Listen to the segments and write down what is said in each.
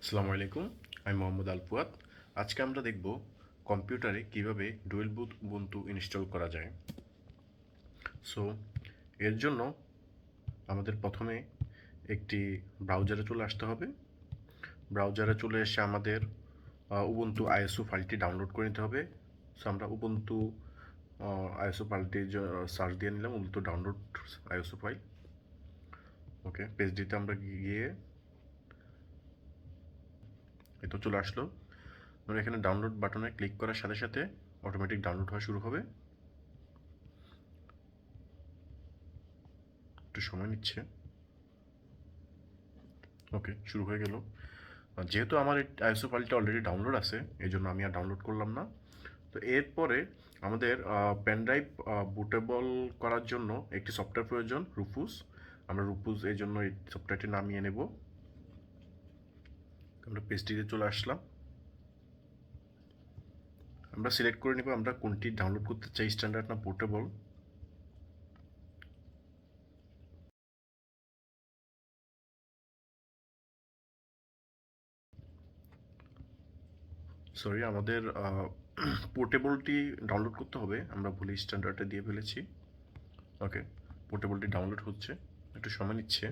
আসসালামু আলাইকুম, আমি মোহাম্মদ আল ফুয়াদ। আজকে আমরা দেখব কম্পিউটারে কিভাবে ডুয়েল বুট উবুন্টু ইনস্টল করা যায়। সো এর জন্য আমাদের প্রথমে একটি ব্রাউজারে চলে আসতে হবে। ব্রাউজারে চলে এসে আমাদের উবুন্টু আইএসও ফাইলটি ডাউনলোড করে নিতে হবে। সো আমরা উবুন্টু আইএসও ফাইলটি সার্চ দিয়ে নিলাম, উবুন্টু ডাউনলোড আইএসও ফাইল। ওকে, পেজটিতে আমরা গিয়ে এটা চলে আসলো। আমরা এখানে ডাউনলোড বাটনে ক্লিক করার সাথে সাথে অটোমেটিক ডাউনলোড হওয়া শুরু হবে। একটু সময় নিচ্ছে। ওকে, শুরু হয়ে গেল। যেহেতু আমার এই আইএসও ফাইলটা অলরেডি ডাউনলোড আছে, এই জন্য আমি আর ডাউনলোড করলাম না। তো এরপরে আমাদের পেন ড্রাইভ বুটেবল করার জন্য একটি সফটওয়্যার প্রয়োজন, রুফুস। আমরা রুফুস এই জন্য এই সফটওয়্যারটি নামিয়ে নেব। আমরা পেজটিতে চলে আসলাম। আমরা সিলেক্ট করে নেব আমরা কোনটি ডাউনলোড করতে চাই, স্ট্যান্ডার্ড না পোর্টেবল। সরি, আমাদের পোর্টেবলটি ডাউনলোড করতে হবে, আমরা ভুলে স্ট্যান্ডার্ডটা দিয়ে ফেলেছি। ওকে, পোর্টেবলটি ডাউনলোড হচ্ছে, একটু সময় নিচ্ছে।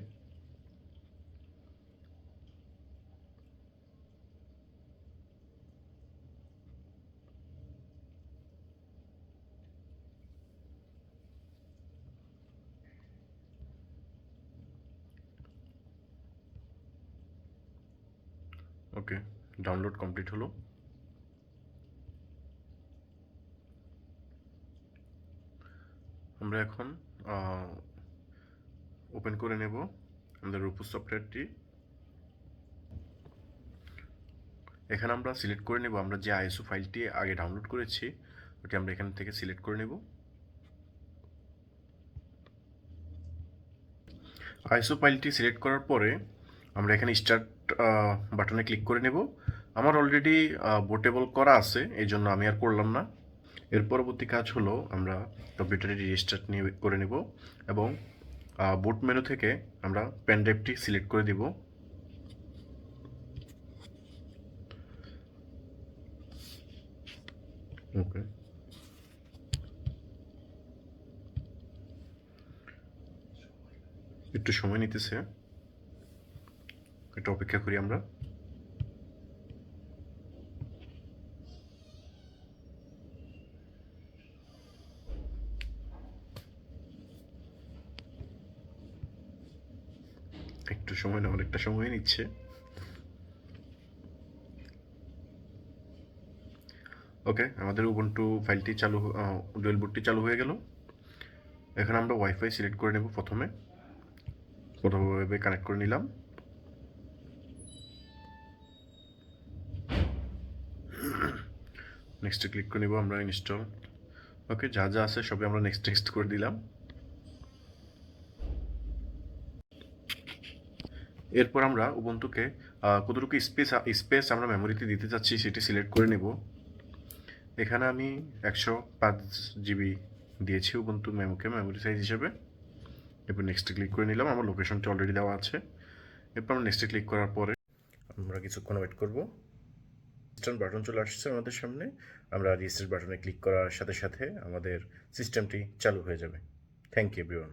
ওকে, ডাউনলোড কমপ্লিট হলো। আমরা এখন ওপেন করে নেব আমাদের রুপুস সফটওয়্যারটি। এখানে আমরা সিলেক্ট করে নেব আমরা যে আইএসও ফাইলটি আগে ডাউনলোড করেছি, ওটি আমরা এখান থেকে সিলেক্ট করে নেব। আইএসও ফাইলটি সিলেক্ট করার পরে আমরা এখানে স্টার্ট বাটনে ক্লিক করে নেব। আমার অলরেডি বোটেবল করা আছে, এই জন্য আমি আর করলাম না। এর পরবর্তী কাজ হলো আমরা কম্পিউটারে রিস্টার্ট করে নেব এবং বুট মেনু থেকে আমরা পেন ড্রাইভটি সিলেক্ট করে দিব। ওকে, একটু সময় নিতেছে, একটু অপেক্ষা করি আমরা। একটু সময় না, অনেকটা সময় নিচ্ছে। ওকে, আমাদের উবুন্টু ফাইলটি চালু, ডুয়েল বুটটি চালু হয়ে গেল। এখানে আমরা ওয়াইফাই সিলেক্ট করে নেব। প্রথমে কানেক্ট করে নিলাম। নেক্সটে ক্লিক করে নেব আমরা, ইনস্টল। ওকে, যা যা আছে সবই আমরা নেক্সট করে দিলাম। এরপর আমরা উবুন্টুকে কতটুকু স্পেস আমরা মেমোরিতে দিতে চাচ্ছি সেটি সিলেক্ট করে নেব। এখানে আমি 105 GB দিয়েছি উবুন্টু মেমোরি সাইজ হিসেবে। এরপর নেক্সটে ক্লিক করে নিলাম, আমার লোকেশনটি অলরেডি দেওয়া আছে। এরপর আমরা নেক্সটে ক্লিক করার পরে আমরা কিছুক্ষণ ওয়েট করব। রিস্টার্ট বাটন চলে আসছে আমাদের সামনে। আমরা রিস্টার্ট বাটনে ক্লিক করার সাথে সাথে আমাদের সিস্টেমটি চালু হয়ে যাবে। Thank you everyone.